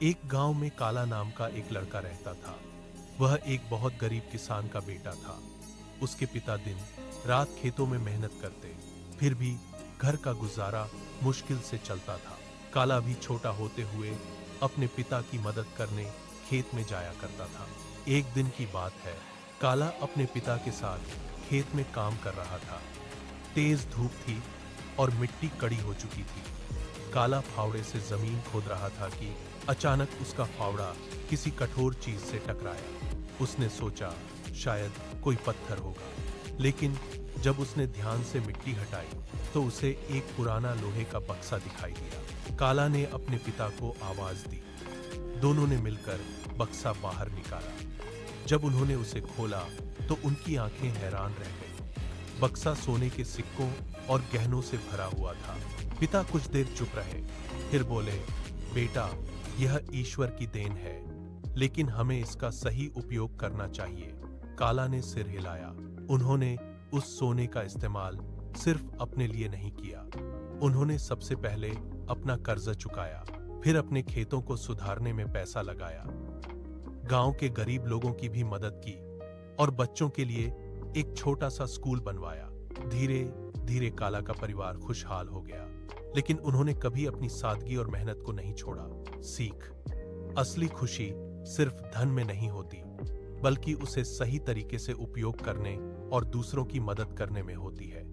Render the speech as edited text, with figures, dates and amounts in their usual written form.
एक गांव में काला नाम का एक लड़का रहता था। वह एक बहुत गरीब किसान का बेटा था। उसके पिता दिन रात खेतों में मेहनत करते, फिर भी घर का गुजारा मुश्किल से चलता था। काला भी छोटा होते हुए अपने पिता की मदद करने खेत में जाया करता था। एक दिन की बात है, काला अपने पिता के साथ खेत में काम कर रहा था। तेज धूप थी और मिट्टी कड़ी हो चुकी थी। काला फावड़े से जमीन खोद रहा था कि अचानक उसका फावड़ा किसी कठोर चीज से टकराया। उसने सोचा शायद कोई पत्थर होगा, लेकिन जब उसने ध्यान से मिट्टी हटाई तो उसे एक पुराना लोहे का बक्सा दिखाई दिया। काला ने अपने पिता को आवाज दी। दोनों ने मिलकर बक्सा बाहर निकाला। जब उन्होंने उसे खोला तो उनकी आंखें हैरान रह गईं। बक्सा सोने के सिक्कों और गहनों से भरा हुआ था। पिता कुछ देर चुप रहे, फिर बोले, बेटा, यह ईश्वर की देन है, लेकिन हमें इसका सही उपयोग करना चाहिए। काला ने सिर हिलाया। उन्होंने उस सोने का इस्तेमाल सिर्फ अपने लिए नहीं किया। उन्होंने सबसे पहले अपना कर्ज चुकाया, फिर अपने खेतों को सुधारने में पैसा लगाया, गांव के गरीब लोगों की भी मदद की और बच्चों के लिए एक छोटा सा स्कूल बनवाया। धीरे धीरे काला का परिवार खुशहाल हो गया, लेकिन उन्होंने कभी अपनी सादगी और मेहनत को नहीं छोड़ा। सीख: असली खुशी सिर्फ धन में नहीं होती, बल्कि उसे सही तरीके से उपयोग करने और दूसरों की मदद करने में होती है।